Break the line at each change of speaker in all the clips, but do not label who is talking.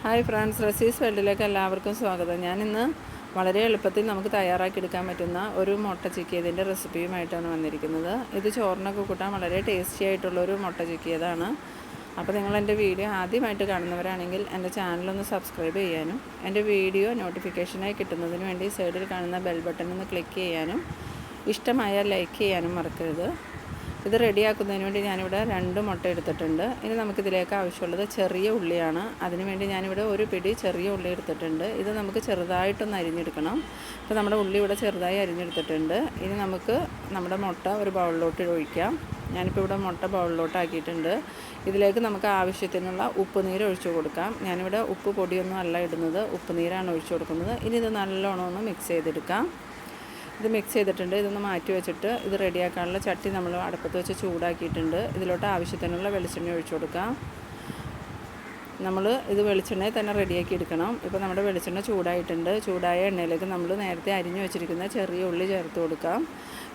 Hi friends, റസീസ് വേൾഡിലേക്ക് എല്ലാവർക്കും സ്വാഗതം. ഞാനിന്ന് വളരെ എളുപ്പത്തിൽ നമുക്ക് തയ്യാറാക്കിയെടുക്കാൻ പറ്റുന്ന ഒരു മുട്ട ചിക്കിയതിൻ്റെ റെസിപ്പിയുമായിട്ടാണ് വന്നിരിക്കുന്നത്. ഇത് ചോറിനൊക്കെ കൂട്ടാൻ വളരെ ടേസ്റ്റി ആയിട്ടുള്ളൊരു മുട്ട ചിക്കിയതാണ്. അപ്പോൾ നിങ്ങൾ എൻ്റെ വീഡിയോ ആദ്യമായിട്ട് കാണുന്നവരാണെങ്കിൽ എൻ്റെ ചാനലൊന്ന് സബ്സ്ക്രൈബ് ചെയ്യാനും എൻ്റെ വീഡിയോ നോട്ടിഫിക്കേഷനായി കിട്ടുന്നതിന് വേണ്ടി സൈഡിൽ കാണുന്ന ബെൽ ബട്ടൺ ഒന്ന് ക്ലിക്ക് ചെയ്യാനും ഇഷ്ടമായാൽ ലൈക്ക് ചെയ്യാനും മറക്കരുത്. ഇത് റെഡിയാക്കുന്നതിന് വേണ്ടി ഞാനിവിടെ 2 മുട്ട എടുത്തിട്ടുണ്ട്. ഇനി നമുക്കിതിലേക്ക് ആവശ്യമുള്ളത് ചെറിയ ഉള്ളിയാണ്. അതിനുവേണ്ടി ഞാനിവിടെ ഒരു പിടി ചെറിയ ഉള്ളി എടുത്തിട്ടുണ്ട്. ഇത് നമുക്ക് ചെറുതായിട്ടൊന്ന് അരിഞ്ഞെടുക്കണം. അപ്പോൾ നമ്മുടെ ഉള്ളി ഇവിടെ ചെറുതായി അരിഞ്ഞെടുത്തിട്ടുണ്ട്. ഇനി നമുക്ക് നമ്മുടെ മുട്ട ഒരു ബൗളിലോട്ട് ഒഴിക്കാം. ഞാനിപ്പോൾ ഇവിടെ മുട്ട ബൗളിലോട്ടാക്കിയിട്ടുണ്ട്. ഇതിലേക്ക് നമുക്ക് ആവശ്യത്തിനുള്ള ഉപ്പുനീര് ഒഴിച്ചു കൊടുക്കാം. ഞാനിവിടെ ഉപ്പ് പൊടിയൊന്നും അല്ല ഇടുന്നത്, ഉപ്പുനീരാണ് ഒഴിച്ചു കൊടുക്കുന്നത്. ഇനി ഇത് നല്ലോണം ഒന്ന് മിക്സ് ചെയ്തെടുക്കാം. ഇത് മിക്സ് ചെയ്തിട്ടുണ്ട്. ഇതൊന്ന് മാറ്റി വെച്ചിട്ട് ഇത് റെഡിയാക്കാനുള്ള ചട്ടി നമ്മൾ അടുപ്പത്ത് വെച്ച് ചൂടാക്കിയിട്ടുണ്ട്. ഇതിലോട്ട് ആവശ്യത്തിനുള്ള വെളിച്ചെണ്ണ ഒഴിച്ചു കൊടുക്കാം. നമ്മൾ ഇത് വെളിച്ചെണ്ണയിൽ തന്നെ റെഡിയാക്കി എടുക്കണം. ഇപ്പോൾ നമ്മുടെ വെളിച്ചെണ്ണ ചൂടായിട്ടുണ്ട്. ചൂടായ എണ്ണയിലേക്ക് നമ്മൾ നേരത്തെ അരിഞ്ഞു വെച്ചിരിക്കുന്ന ചെറിയ ഉള്ളി ചേർത്ത് കൊടുക്കാം.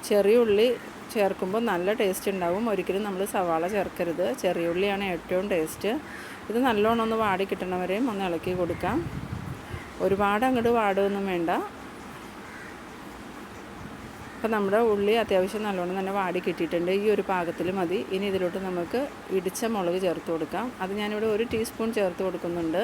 ചെറിയ ഉള്ളി ചേർക്കുമ്പോൾ നല്ല ടേസ്റ്റ് ഉണ്ടാവും. ഒരിക്കലും നമ്മൾ സവാള ചേർക്കരുത്. ചെറിയ ഉള്ളിയാണ് ഏറ്റവും ടേസ്റ്റ്. ഇത് നല്ലോണം ഒന്ന് വാടി കിട്ടണവരെയും ഒന്ന് ഇളക്കി കൊടുക്കാം. ഒരുപാട് അങ്ങോട്ട് വാടുകയൊന്നും വേണ്ട. അപ്പോൾ നമ്മുടെ ഉള്ളി അത്യാവശ്യം നല്ലോണം തന്നെ വാടി കിട്ടിയിട്ടുണ്ട്. ഈ ഒരു പാകത്തിൽ മതി. ഇനി ഇതിലോട്ട് നമുക്ക് ഇടിച്ച മുളക് ചേർത്ത് കൊടുക്കാം. അത് ഞാനിവിടെ 1 ടീസ്പൂൺ ചേർത്ത് കൊടുക്കുന്നുണ്ട്.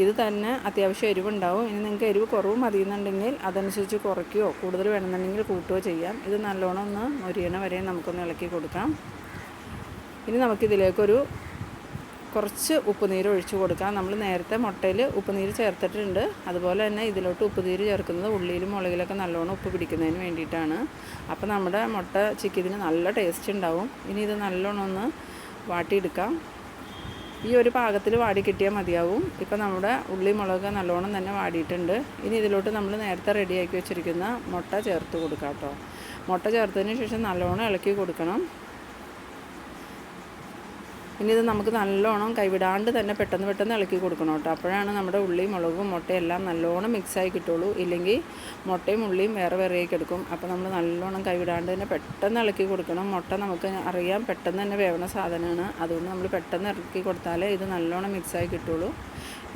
ഇത് തന്നെ അത്യാവശ്യം എരിവുണ്ടാവും. ഇനി നിങ്ങൾക്ക് എരിവ് കുറവ് മതിയെന്നുണ്ടെങ്കിൽ അതനുസരിച്ച് കുറയ്ക്കുകയോ കൂടുതൽ വേണമെന്നുണ്ടെങ്കിൽ കൂട്ടുകയോ ചെയ്യാം. ഇത് നല്ലോണം ഒന്ന് മൊരിയണ വരെ നമുക്കൊന്ന് ഇളക്കി കൊടുക്കാം. ഇനി നമുക്കിതിലേക്കൊരു കുറച്ച് ഉപ്പുനീര് ഒഴിച്ചു കൊടുക്കാം. നമ്മൾ നേരത്തെ മുട്ടയിൽ ഉപ്പുനീര് ചേർത്തിട്ടുണ്ട്. അതുപോലെ തന്നെ ഇതിലോട്ട് ഉപ്പുനീര് ചേർക്കുന്നത് ഉള്ളിയിലും മുളകിലൊക്കെ നല്ലോണം ഉപ്പ് പിടിക്കുന്നതിന് വേണ്ടിയിട്ടാണ്. അപ്പോൾ നമ്മുടെ മുട്ട ചിക്കിയതിന് നല്ല ടേസ്റ്റ് ഉണ്ടാവും. ഇനി ഇത് നല്ലോണം ഒന്ന് വാട്ടിയെടുക്കാം. ഈ ഒരു പാകത്തിൽ വാടി കിട്ടിയാൽ മതിയാവും. ഇപ്പോൾ നമ്മുടെ ഉള്ളി മുളക് നല്ലോണം തന്നെ വാടിയിട്ടുണ്ട്. ഇനി ഇതിലോട്ട് നമ്മൾ നേരത്തെ റെഡിയാക്കി വെച്ചിരിക്കുന്ന മുട്ട ചേർത്ത് കൊടുക്കാം കേട്ടോ. മുട്ട ചേർത്തതിന് ശേഷം നല്ലോണം ഇളക്കി കൊടുക്കണം. ഇനി ഇത് നമുക്ക് നല്ലോണം കൈവിടാണ്ട് തന്നെ പെട്ടെന്ന് ഇളക്കി കൊടുക്കണം കേട്ടോ. അപ്പോഴാണ് നമ്മുടെ ഉള്ളിയും മുളകും മുട്ടയും എല്ലാം നല്ലോണം മിക്സായി കിട്ടുള്ളൂ. ഇല്ലെങ്കിൽ മുട്ടയും ഉള്ളിയും വേറെ എടുക്കും. അപ്പോൾ നമ്മൾ നല്ലോണം കൈവിടാണ്ട് തന്നെ പെട്ടെന്ന് ഇളക്കി കൊടുക്കണം. മുട്ട നമുക്ക് അറിയാം പെട്ടെന്ന് തന്നെ വേവണ സാധനമാണ്. അതുകൊണ്ട് നമ്മൾ പെട്ടെന്ന് ഇളക്കി കൊടുത്താലേ ഇത് നല്ലോണം മിക്സായി കിട്ടുള്ളൂ.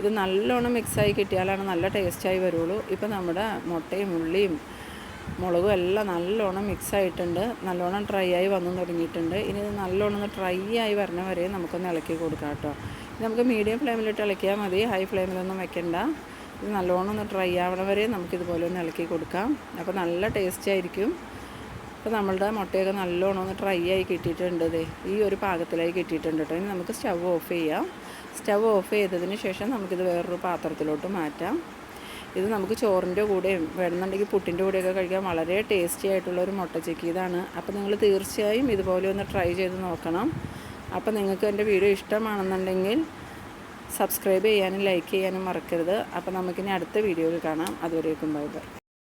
ഇത് നല്ലോണം മിക്സായി കിട്ടിയാലാണ് നല്ല ടേസ്റ്റായി വരുള്ളൂ. ഇപ്പോൾ നമ്മുടെ മുട്ടയും ഉള്ളിയും മുളകും എല്ലാം നല്ലോണം മിക്സായിട്ടുണ്ട്. നല്ലോണം ഡ്രൈ ആയി വന്നു തുടങ്ങിയിട്ടുണ്ട്. ഇനി ഇത് നല്ലോണം ഒന്ന് ഡ്രൈ ആയി വരണ വരെ നമുക്കൊന്ന് ഇളക്കി കൊടുക്കാം കേട്ടോ. നമുക്ക് മീഡിയം ഫ്ലെയിമിലിട്ട് ഇളക്കിയാൽ മതി, ഹൈ ഫ്ലെയിമിലൊന്നും വെക്കണ്ട. ഇത് നല്ലോണം ഒന്ന് ഡ്രൈ ആവണ വരെ നമുക്കിതുപോലെ ഒന്ന് ഇളക്കി കൊടുക്കാം. അപ്പോൾ നല്ല ടേസ്റ്റ് ആയിരിക്കും. അപ്പോൾ നമ്മളുടെ മുട്ടയൊക്കെ നല്ലോണം ഒന്ന് ഡ്രൈ ആയി കിട്ടിയിട്ടുണ്ട്. ഈ ഒരു പാകത്തിലായി കിട്ടിയിട്ടുണ്ട് കേട്ടോ. ഇനി നമുക്ക് സ്റ്റവ് ഓഫ് ചെയ്യാം. സ്റ്റവ് ഓഫ് ചെയ്തതിന് ശേഷം നമുക്കിത് വേറൊരു പാത്രത്തിലോട്ട് മാറ്റാം. ഇത് നമുക്ക് ചോറിൻ്റെ കൂടെയും വേണമെന്നുണ്ടെങ്കിൽ പുട്ടിൻ്റെ കൂടെയൊക്കെ കഴിക്കാൻ വളരെ ടേസ്റ്റി ആയിട്ടുള്ളൊരു മുട്ട ചിക്കിയതാണ്. അപ്പോൾ നിങ്ങൾ തീർച്ചയായും ഇതുപോലെ ഒന്ന് ട്രൈ ചെയ്ത് നോക്കണം. അപ്പോൾ നിങ്ങൾക്ക് എൻ്റെ വീഡിയോ ഇഷ്ടമാണെന്നുണ്ടെങ്കിൽ സബ്സ്ക്രൈബ് ചെയ്യാനും ലൈക്ക് ചെയ്യാനും മറക്കരുത്. അപ്പോൾ നമുക്കിനി അടുത്ത വീഡിയോയിൽ കാണാം. അതുവരേക്കും ബൈ ബൈ.